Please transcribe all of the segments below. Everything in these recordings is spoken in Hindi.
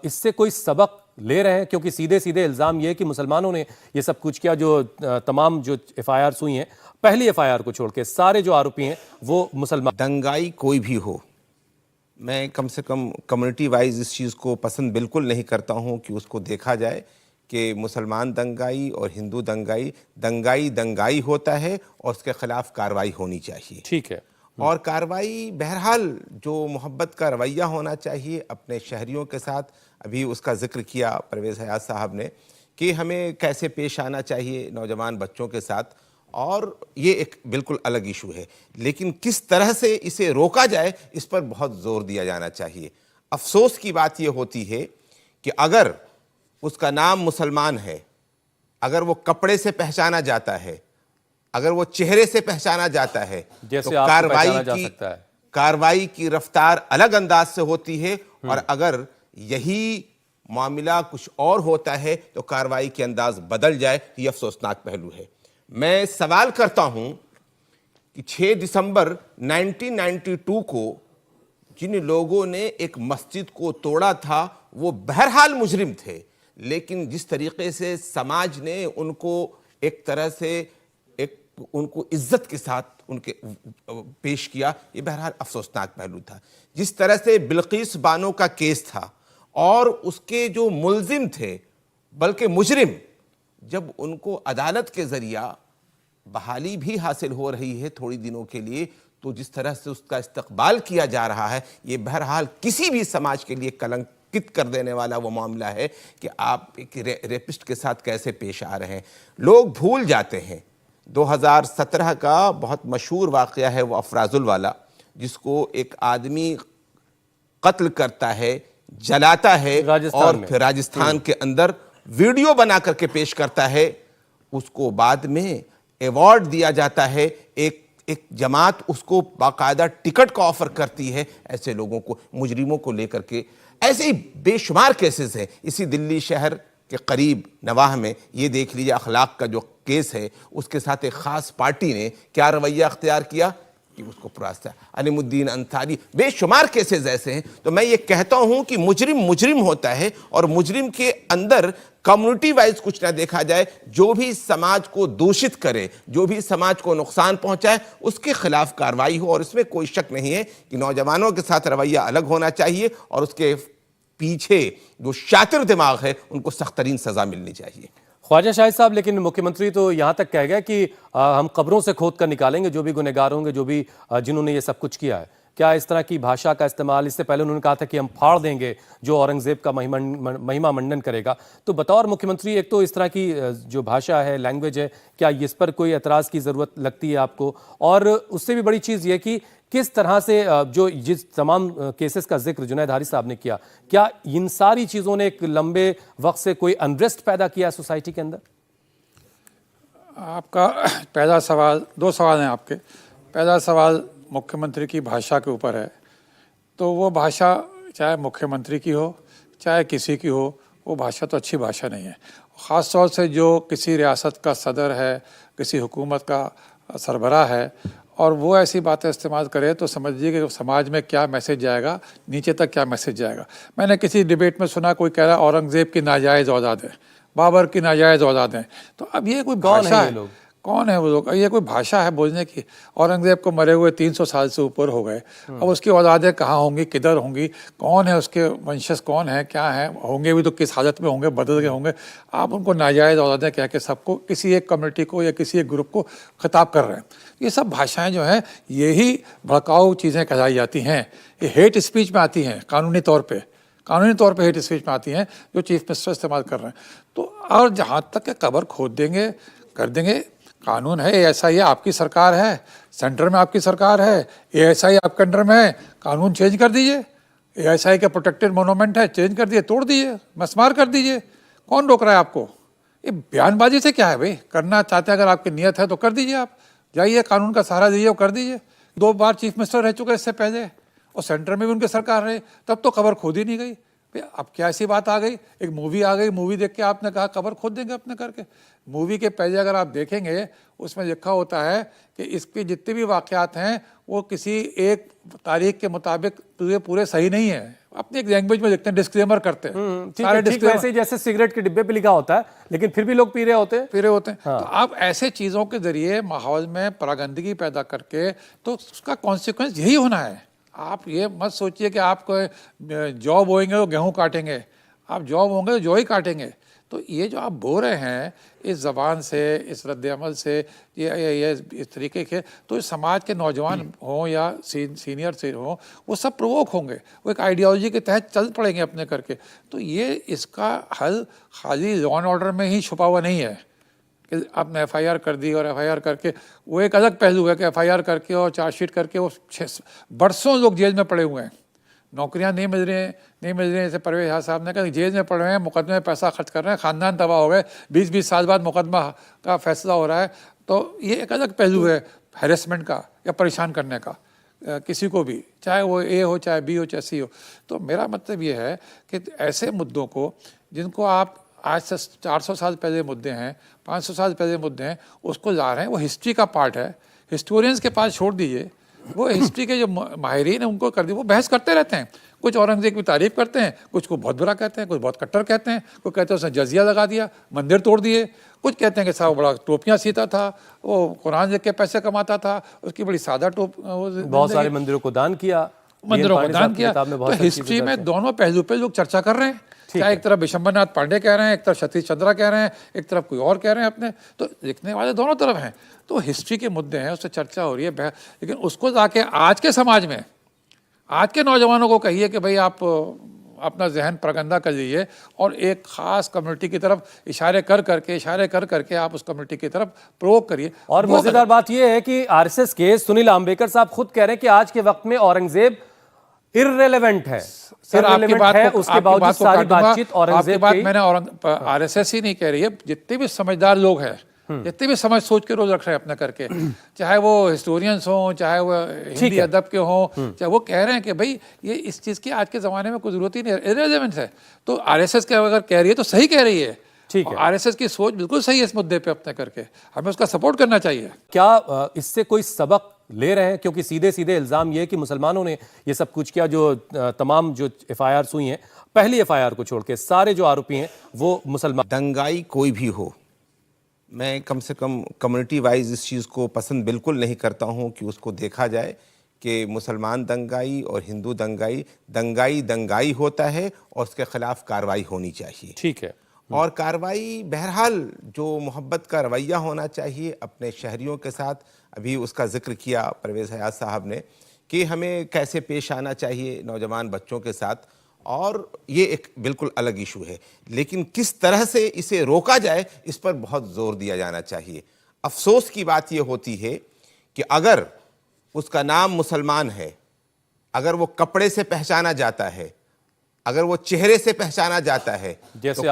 इससे कोई सबक ले रहे हैं? क्योंकि सीधे सीधे इल्जाम ये है कि मुसलमानों ने ये सब कुछ किया। जो तमाम जो एफआईआर हुई हैं, पहली एफआईआर को छोड़ के सारे जो आरोपी हैं वो मुसलमान। दंगाई कोई भी हो, मैं कम से कम कम्युनिटी वाइज इस चीज़ को पसंद बिल्कुल नहीं करता हूं कि उसको देखा जाए कि मुसलमान दंगाई और हिंदू दंगाई, दंगाई दंगाई होता है और उसके खिलाफ कार्रवाई होनी चाहिए। ठीक है। और कार्रवाई बहरहाल जो मोहब्बत का रवैया होना चाहिए अपने शहरियों के साथ, अभी उसका जिक्र किया परवेज़ हयात साहब ने कि हमें कैसे पेश आना चाहिए नौजवान बच्चों के साथ, और ये एक बिल्कुल अलग इशू है। लेकिन किस तरह से इसे रोका जाए इस पर बहुत ज़ोर दिया जाना चाहिए। अफसोस की बात ये होती है कि अगर उसका नाम मुसलमान है, अगर वो कपड़े से पहचाना जाता है, अगर वो चेहरे से पहचाना जाता है, तो कार्रवाई की रफ्तार अलग अंदाज से होती है, और अगर यही मामला कुछ और होता है तो कार्रवाई के अंदाज बदल जाए। ये अफसोसनाक पहलू है। मैं सवाल करता हूं कि 6 दिसंबर 1992 को जिन लोगों ने एक मस्जिद को तोड़ा था वो बहरहाल मुजरिम थे, लेकिन जिस तरीके से समाज ने उनको एक तरह से उनको इज्जत के साथ उनके पेश किया, ये बहरहाल अफसोसनाक पहलू था। जिस तरह से बिल्किस बानो का केस था और उसके जो मुल्जिम थे, बल्कि मुजरिम, जब उनको अदालत के जरिया बहाली भी हासिल हो रही है थोड़ी दिनों के लिए, तो जिस तरह से उसका इस्तकबाल किया जा रहा है, ये बहरहाल किसी भी समाज के लिए कलंकित कर देने वाला वो मामला है कि आप एक रेपिस्ट के साथ कैसे पेश आ रहे हैं। लोग भूल जाते हैं 2017 का बहुत मशहूर वाक़या है वो अफराजुल वाला, जिसको एक आदमी कत्ल करता है, जलाता है और फिर राजस्थान के अंदर वीडियो बना करके पेश करता है। उसको बाद में अवार्ड दिया जाता है, एक जमात उसको बाकायदा टिकट का ऑफर करती है ऐसे लोगों को, मुजरिमों को लेकर के। ऐसे ही बेशुमार केसेस हैं। इसी दिल्ली शहर के करीब नवाह में ये देख लीजिए, अखलाक का जो केस है, उसके साथ एक ख़ास पार्टी ने क्या रवैया अख्तियार किया कि उसको पुरास्ता अलीमुद्दीन अंसारी। बेशुमार केसेस ऐसे हैं। तो मैं ये कहता हूं कि मुजरिम मुजरिम होता है, और मुजरिम के अंदर कम्युनिटी वाइज कुछ ना देखा जाए। जो भी समाज को दूषित करे, जो भी समाज को नुकसान पहुंचाए, उसके खिलाफ कार्रवाई हो। और इसमें कोई शक नहीं है कि नौजवानों के साथ रवैया अलग होना चाहिए, और उसके पीछे जो शातिर दिमाग है उनको सख्त तरीन सजा मिलनी चाहिए। ख्वाजा शाहिद साहब, लेकिन मुख्यमंत्री तो यहां तक कह गया कि हम कब्रों से खोद कर निकालेंगे जो भी गुनहगार होंगे, जो भी जिन्होंने ये सब कुछ किया है। क्या इस तरह की भाषा का इस्तेमाल? इससे पहले उन्होंने कहा था कि हम फाड़ देंगे जो औरंगजेब का महिमा मंडन करेगा। तो बतौर मुख्यमंत्री, एक तो इस तरह की जो भाषा है, लैंग्वेज है, क्या इस पर कोई एतराज़ की ज़रूरत लगती है आपको? और उससे भी बड़ी चीज़ ये कि किस तरह से जो जिस तमाम केसेस का जिक्र जुनैद हारिस साहब ने किया, क्या इन सारी चीज़ों ने एक लंबे वक्त से कोई अनरेस्ट पैदा किया है सोसाइटी के अंदर? आपका पहला सवाल, 2 सवाल हैं आपके। पहला सवाल मुख्यमंत्री की भाषा के ऊपर है। तो वो भाषा चाहे मुख्यमंत्री की हो चाहे किसी की हो, वो भाषा तो अच्छी भाषा नहीं है। ख़ास तौर से जो किसी रियासत का सदर है, किसी हुकूमत का सरबराह है, और वो ऐसी बातें इस्तेमाल करे तो समझिए कि समाज में क्या मैसेज जाएगा, नीचे तक क्या मैसेज जाएगा। मैंने किसी डिबेट में सुना, कोई कह रहा औरंगज़ेब की नाजायज़ औलाद है, बाबर की नाजायज़ औलाद है। तो अब ये कोई भाषा है? कौन है वो लोग? ये कोई भाषा है बोलने की? औरंगज़ेब को मरे हुए 300 साल से ऊपर हो गए। अब उसकी औलादें कहाँ होंगी, किधर होंगी, कौन है उसके वंशज, कौन है, क्या है, होंगे भी तो किस हालत में होंगे, बदल गए होंगे। आप उनको नाजायज़ औलादें कह के सबको, किसी एक कम्युनिटी को या किसी एक ग्रुप को खिताब कर रहे हैं। ये सब भाषाएँ जो हैं, यही भड़काऊ चीज़ें कहलाई जाती हैं। ये हेट स्पीच में आती हैं, कानूनी तौर पे हेट स्पीच में आती हैं, जो चीफ मिनिस्टर इस्तेमाल कर रहे हैं। तो और जहाँ तक के कब्र खोद देंगे, कर देंगे, कानून है, ASI आपकी सरकार है, सेंटर में आपकी सरकार है, ASI आपके अंडर में है, कानून चेंज कर दीजिए। ASI का प्रोटेक्टेड मोनूमेंट है, चेंज कर दिए, तोड़ दीजिए, मसमार कर दीजिए। कौन रोक रहा है आपको? ये बयानबाजी से क्या है भाई? करना चाहते हैं, अगर आपकी नीयत है तो कर दीजिए। आप जाइए, कानून का सहारा दीजिए और कर दीजिए। 2 बार चीफ मिनिस्टर रह चुके इससे पहले, और सेंटर में भी उनकी सरकार रहे, तब तो खबर खोद ही नहीं गई। भाई अब क्या ऐसी बात आ गई, एक मूवी आ गई, मूवी देख के आपने कहा कबर खोद देंगे अपने करके। मूवी के पहले अगर आप देखेंगे उसमें लिखा होता है कि इसके जितने भी वाक़यात हैं वो किसी एक तारीख के मुताबिक पूरे सही नहीं है, अपनी एक लैंग्वेज में लिखते हैं, डिस्क्लेमर करते हैं। सारे डिस्क्लेमर वैसे ही जैसे सिगरेट के डिब्बे पे लिखा होता है, लेकिन फिर भी लोग पी रहे होते हैं। तो आप ऐसे चीज़ों के जरिए माहौल में परागंदगी पैदा करके, तो उसका कॉन्सिक्वेंस यही होना है। आप ये मत सोचिए कि आप जौ बोएंगे तो गेहूँ काटेंगे, आप जौ बोएंगे तो जौ ही काटेंगे। तो ये जो आप बो रहे हैं इस ज़बान से, इस रद्द-ए-अमल से, ये इस तरीके के, तो इस समाज के नौजवान हों या सीनियर से हों, वो सब प्रोवोक होंगे, वो एक आइडियोलॉजी के तहत चल पड़ेंगे अपने करके। तो ये इसका हल खाली लॉ एंड ऑर्डर में ही छुपा हुआ नहीं है कि आपने FIR कर दी और FIR करके, वो एक अलग पहलू है कि FIR करके और चार्जशीट करके वो बरसों लोग जेल में पड़े हुए हैं, नौकरियां नहीं मिल रही हैं। जैसे परवेज हाथ साहब ने कहा जेल में पड़ रहे हैं, मुकदमे में पैसा खर्च कर रहे हैं, ख़ानदान तबाह हो गए, 20-20 साल बाद मुकदमा का फैसला हो रहा है। तो ये एक अलग पहलू है हैरेसमेंट का या परेशान करने का किसी को भी, चाहे वो A हो, चाहे B हो, चाहे C हो। तो मेरा मतलब ये है कि ऐसे मुद्दों को जिनको आप आज से 400 साल पहले मुद्दे हैं, 500 साल पहले मुद्दे हैं, उसको ला रहे हैं, वो हिस्ट्री का पार्ट है, हिस्टोरियंस के पास छोड़ दीजिए। वो हिस्ट्री के जो माहिरीन हैं उनको कर दी, वो बहस करते रहते हैं, कुछ औरंगजेब की तारीफ करते हैं, कुछ को बहुत बुरा कहते हैं, कुछ बहुत कट्टर कहते हैं, कोई कहते हैं उसने जजिया लगा दिया, मंदिर तोड़ दिए, कुछ कहते हैं कि साहब बड़ा टोपियाँ सीता था, वो कुरान लिख के पैसे कमाता था, उसकी बड़ी सादा बहुत सारे मंदिरों को दान किया, तो हिस्ट्री में दोनों पहलू पे लोग चर्चा कर रहे हैं। चाहे एक तरफ विशंबरनाथ पांडे कह रहे हैं, एक तरफ सतीश चंद्रा कह रहे हैं, एक तरफ कोई और कह रहे हैं अपने, तो लिखने वाले दोनों तरफ हैं। तो हिस्ट्री के मुद्दे हैं, उससे चर्चा हो रही है, लेकिन उसको जाके आज के समाज में, आज के नौजवानों को कहिए कि भाई आप अपना जहन प्रगंदा कर लीजिए और एक ख़ास कम्युनिटी की तरफ इशारे कर करके आप उस कम्युनिटी की तरफ प्रोवोक करिए। और मजेदार बात यह है कि RSS के सुनील आम्बेकर साहब खुद कह रहे हैं कि आज के वक्त में औरंगजेब इररिलेवेंट है। सर आपकी बात को, उसके बावजूद सारी बातचीत औरंगजेब की, मैंने RSS ही नहीं कह रही है, जितने भी समझदार लोग हैं, जितने भी समझ सोच के रोज रख रहे हैं अपने करके, चाहे वो हिस्टोरियंस हों, चाहे वो हिंदी अदब के हों, चाहे वो कह रहे हैं कि भाई ये इस चीज़ की आज के ज़माने में कोई ज़रूरत ही नहीं है, इररिलेवेंट है। तो RSS के अगर कह रही है तो सही कह रही है, ठीक है, RSS की सोच बिल्कुल सही है इस मुद्दे पे अपने करके, हमें उसका सपोर्ट करना चाहिए। क्या इससे कोई सबक ले रहे हैं? क्योंकि सीधे सीधे इल्जाम ये है कि मुसलमानों ने ये सब कुछ किया, जो तमाम जो FIR हुई हैं, पहली FIR को छोड़ के सारे जो आरोपी हैं वो मुसलमान। दंगाई कोई भी हो, मैं कम से कम कम्युनिटी वाइज इस चीज़ को पसंद बिल्कुल नहीं करता हूं कि उसको देखा जाए कि मुसलमान दंगाई और हिंदू दंगाई होता है और उसके खिलाफ कार्रवाई होनी चाहिए, ठीक है। और कार्रवाई बहरहाल जो मोहब्बत का रवैया होना चाहिए अपने शहरियों के साथ, अभी उसका जिक्र किया परवेज़ हयात साहब ने कि हमें कैसे पेश आना चाहिए नौजवान बच्चों के साथ, और ये एक बिल्कुल अलग इशू है, लेकिन किस तरह से इसे रोका जाए इस पर बहुत जोर दिया जाना चाहिए। अफसोस की बात ये होती है कि अगर उसका नाम मुसलमान है, अगर वो कपड़े से पहचाना जाता है, अगर वो चेहरे से पहचाना जाता है, तो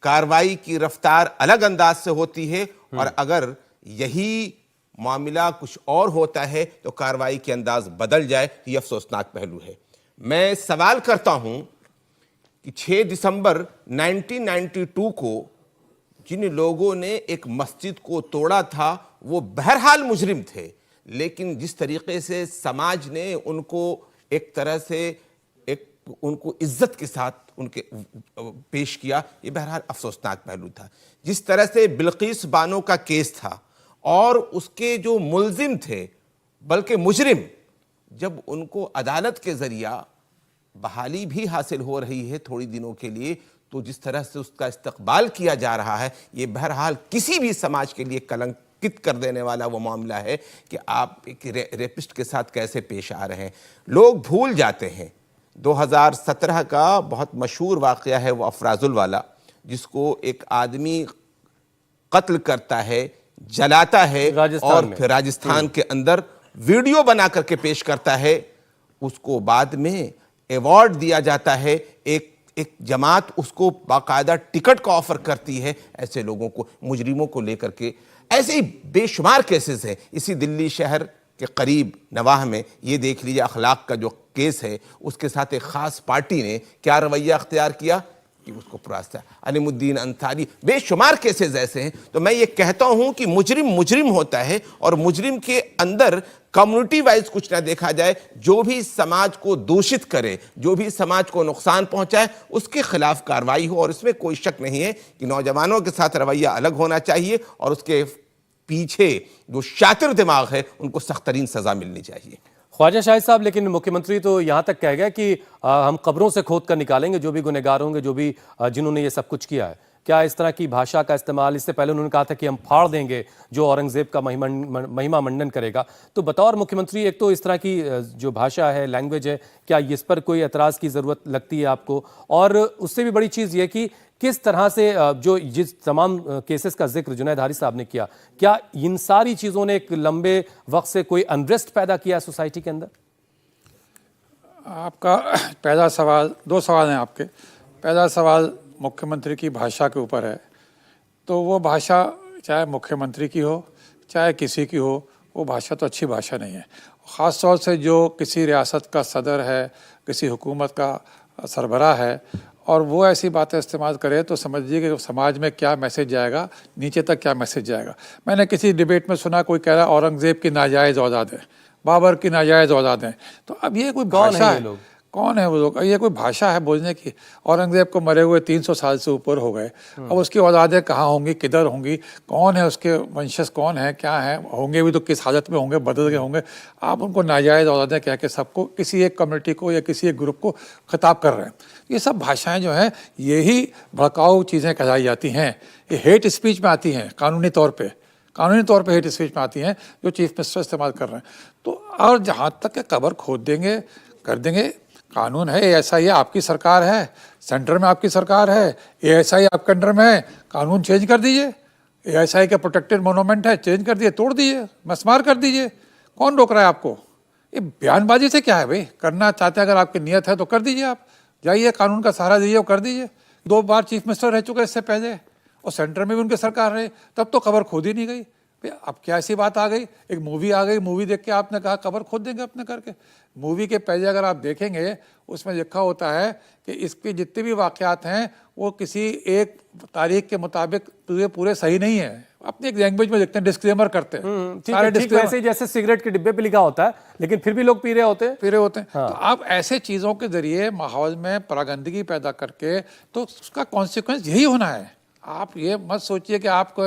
कार्रवाई की रफ्तार अलग अंदाज से होती है, और अगर यही मामला कुछ और होता है तो कार्रवाई के अंदाज बदल जाए, ये अफसोसनाक पहलू है। मैं सवाल करता हूं कि 6 दिसंबर 1992 को जिन लोगों ने एक मस्जिद को तोड़ा था वो बहरहाल मुजरिम थे, लेकिन जिस तरीके से समाज ने उनको एक तरह से उनको इज्जत के साथ उनके पेश किया, ये बहरहाल अफसोसनाक पहलू था। जिस तरह से बिल्किस बानो का केस था और उसके जो मुल्जिम थे, बल्कि मुजरिम, जब उनको अदालत के जरिया बहाली भी हासिल हो रही है थोड़ी दिनों के लिए, तो जिस तरह से उसका इस्तकबाल किया जा रहा है, ये बहरहाल किसी भी समाज के लिए कलंकित कर देने वाला वो मामला है कि आप एक रेपिस्ट के साथ कैसे पेश आ रहे हैं। लोग भूल जाते हैं 2017 का बहुत मशहूर वाक़या है वो अफराजुल वाला, जिसको एक आदमी कत्ल करता है, जलाता है और फिर राजस्थान के अंदर वीडियो बना करके पेश करता है, उसको बाद में अवार्ड दिया जाता है, एक जमात उसको बाकायदा टिकट का ऑफर करती है ऐसे लोगों को, मुजरिमों को लेकर के। ऐसे ही बेशुमार केसेस हैं। इसी दिल्ली शहर के करीब नवाह में ये देख लीजिए अखलाक का जो केस है उसके साथ एक ख़ास पार्टी ने क्या रवैया अख्तियार किया कि उसको पुरास्ता अलीमुद्दीन अंसारी, बेशुमार केसेस ऐसे हैं। तो मैं ये कहता हूं कि मुजरिम मुजरिम होता है और मुजरिम के अंदर कम्युनिटी वाइज कुछ ना देखा जाए। जो भी समाज को दूषित करे, जो भी समाज को नुकसान पहुंचाए, उसके खिलाफ कार्रवाई हो। और इसमें कोई शक नहीं है कि नौजवानों के साथ रवैया अलग होना चाहिए और उसके पीछे जो शातिर दिमाग है उनको सख्त तरीन सजा मिलनी चाहिए। ख्वाजा शाहिद साहब, लेकिन मुख्यमंत्री तो यहां तक कह गया कि हम कब्रों से खोद कर निकालेंगे जो भी गुनहगार होंगे, जो भी जिन्होंने ये सब कुछ किया है। क्या इस तरह की भाषा का इस्तेमाल, इससे पहले उन्होंने कहा था कि हम फाड़ देंगे जो औरंगजेब का महिमा मंडन करेगा। तो बतौर मुख्यमंत्री एक तो इस तरह की जो भाषा है, लैंग्वेज है, क्या इस पर कोई एतराज़ की ज़रूरत लगती है आपको? और उससे भी बड़ी चीज़ ये कि किस तरह से जो जिस तमाम केसेस का जिक्र जुनैद हारिस साहब ने किया, क्या इन सारी चीज़ों ने एक लंबे वक्त से कोई अनरेस्ट पैदा किया है सोसाइटी के अंदर? आपका पहला सवाल, दो सवाल हैं आपके। पहला सवाल मुख्यमंत्री की भाषा के ऊपर है। तो वो भाषा चाहे मुख्यमंत्री की हो चाहे किसी की हो, वो भाषा तो अच्छी भाषा नहीं है। ख़ास तौर से जो किसी रियासत का सदर है, किसी हुकूमत का सरबराह है और वो ऐसी बातें इस्तेमाल करे तो समझिए कि समाज में क्या मैसेज जाएगा, नीचे तक क्या मैसेज जाएगा। मैंने किसी डिबेट में सुना, कोई कह रहा औरंगज़ेब की नाजायज़ औलाद है, बाबर की नाजायज़ औलाद है। तो अब ये कोई भाषा है? कौन है वो लोग? ये कोई भाषा है बोलने की? औरंगज़ेब को मरे हुए 300 साल से ऊपर हो गए। अब उसकी औलादें कहाँ होंगी, किधर होंगी, कौन है उसके वंशज, कौन है, क्या है, होंगे भी तो किस हालत में होंगे, बदल के होंगे। आप उनको नाजायज़ औलादें कह के सबको, किसी एक कम्युनिटी को या किसी एक ग्रुप को खिताब कर रहे हैं। ये सब भाषाएँ जो हैं यही भड़काऊ चीज़ें कहलाई जाती हैं। ये हेट स्पीच में आती हैं, कानूनी तौर पे हेट स्पीच में आती हैं जो चीफ मिनिस्टर इस्तेमाल कर रहे हैं। तो और जहाँ तक कि कब्र खोद देंगे, कर देंगे, कानून है, ASI आपकी सरकार है, सेंटर में आपकी सरकार है, ASI आपके अंडर में है, कानून चेंज कर दीजिए। ASI के प्रोटेक्टेड मोनूमेंट है, चेंज कर दिए, तोड़ दीजिए, मसमार कर दीजिए। कौन रोक रहा है आपको? ये बयानबाजी से क्या है भाई? करना चाहते हैं, अगर आपकी नीयत है तो कर दीजिए। आप जाइए, कानून का सहारा दीजिए और कर दीजिए। 2 बार चीफ मिनिस्टर रह चुके इससे पहले और सेंटर में भी उनकी सरकार रही, तब तो कब्र खोद ही नहीं गई। अब क्या ऐसी बात आ गई? एक मूवी आ गई, मूवी देख के आपने कहा कब्र खोद देंगे अपने करके। मूवी के पहले अगर आप देखेंगे उसमें लिखा होता है कि इसके जितने भी वाक़यात हैं वो किसी एक तारीख के मुताबिक पूरे सही नहीं है। अपनी एक लैंग्वेज में लिखते हैं, डिस्क्लेमर करते हैं। सारे डिस्क्लेमर वैसे जैसे सिगरेट के डिब्बे पे लिखा होता है, लेकिन फिर भी लोग पी रहे होते हैं। हाँ। तो आप ऐसे चीज़ों के जरिए माहौल में परागंदगी पैदा करके, तो उसका कॉन्सिक्वेंस यही होना है। आप ये मत सोचिए कि आपको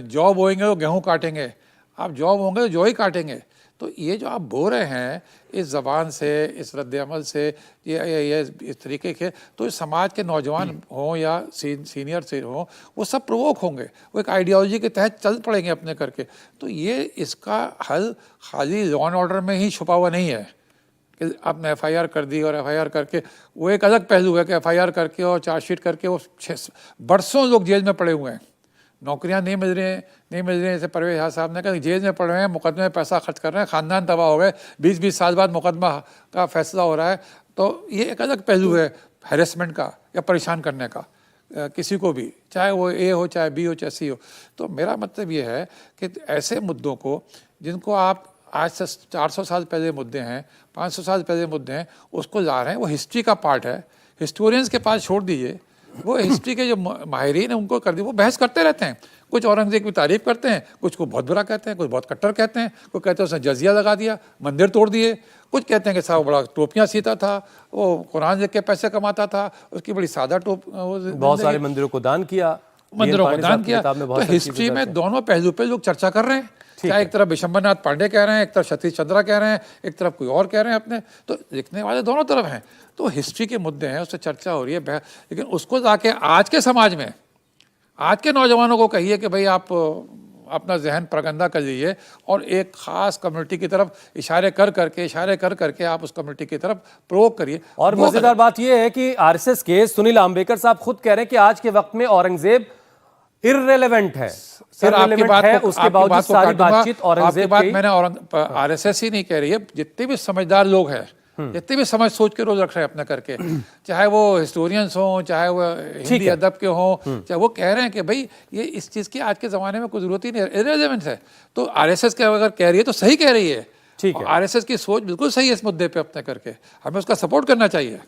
जॉब होएंगे तो गेहूँ काटेंगे, आप जॉब होंगे तो जौ ही काटेंगे। तो ये जो आप बोल रहे हैं इस ज़बान से, इस रद्द-ए-अमल से, ये इस तरीके के, तो इस समाज के नौजवान हों या सीनियर से हों, वो सब प्रोवोक होंगे, वो एक आइडियोलॉजी के तहत चल पड़ेंगे अपने करके। तो ये इसका हल खाली लॉ एंड ऑर्डर में ही छुपा हुआ नहीं है कि आपने FIR कर दी और FIR करके, वो एक अलग पहलू है कि FIR करके और चार्जशीट करके वो बरसों लोग जेल में पड़े हुए हैं, नौकरियां नहीं मिल रही हैं। जैसे परवेज हाथ साहब ने कहा जेल में पड़े हैं, मुकदमे में पैसा खर्च कर रहे हैं, ख़ानदान तबाह हो गए, 20-20 साल बाद मुकदमा का फैसला हो रहा है। तो ये एक अलग पहलू है हैरेसमेंट का या परेशान करने का किसी को भी, चाहे वो A हो, चाहे B हो, चाहे C हो। तो मेरा मतलब ये है कि ऐसे मुद्दों को, जिनको आप आज से 400 साल पहले मुद्दे हैं, 500 साल पहले मुद्दे हैं, उसको ला रहे हैं। वो हिस्ट्री का पार्ट है, हिस्टोरियंस के पास छोड़ दीजिए। वो हिस्ट्री के जो माहिरीन हैं उनको कर दी, वो बहस करते रहते हैं। कुछ औरंगजेब की तारीफ करते हैं, कुछ को बहुत बुरा कहते हैं, कुछ बहुत कट्टर कहते हैं, कोई कहते हैं उसने जजिया लगा दिया, मंदिर तोड़ दिए, कुछ कहते हैं कि साहब बड़ा टोपियाँ सीता था, वो कुरान लिख के पैसे कमाता था, उसकी बड़ी सादा बहुत सारे मंदिरों को दान किया। तो हिस्ट्री में दोनों पहलू पे लोग चर्चा कर रहे हैं। चाहे एक तरफ विशंबरनाथ पांडे कह रहे हैं, एक तरफ सतीश चंद्रा कह रहे हैं, एक तरफ कोई और कह रहे हैं अपने, तो लिखने वाले दोनों तरफ हैं। तो हिस्ट्री के मुद्दे हैं, उससे चर्चा हो रही है, लेकिन उसको जाके आज के समाज में, आज के नौजवानों को कहिए कि भाई आप अपना जहन प्रगंदा कर लीजिए और एक ख़ास कम्युनिटी की तरफ इशारे कर करके आप उस कम्युनिटी की तरफ प्रोवोक करिए। और मज़ेदार बात यह है कि RSS के सुनील आम्बेकर साहब खुद कह रहे हैं कि आज के वक्त में औरंगजेब इररिलेवेंट है। सर आपकी बात है, उसके बावजूद सारी बातचीत औरंगजेब की, मैंने RSS ही नहीं कह रही है, जितने भी समझदार लोग हैं जितने भी समझ सोच के रोज रख रहे हैं अपने करके, चाहे वो हिस्टोरियंस हों, चाहे वो हिंदी अदब के हों, चाहे वो कह रहे हैं कि भाई ये इस चीज़ की आज के ज़माने में कोई ज़रूरत ही नहीं है, इररिलेवेंट है। तो आरएसएस के अगर कह रही है तो सही कह रही है, ठीक है। आरएसएस की सोच बिल्कुल सही है इस मुद्दे पे अपने करके, हमें उसका सपोर्ट करना चाहिए।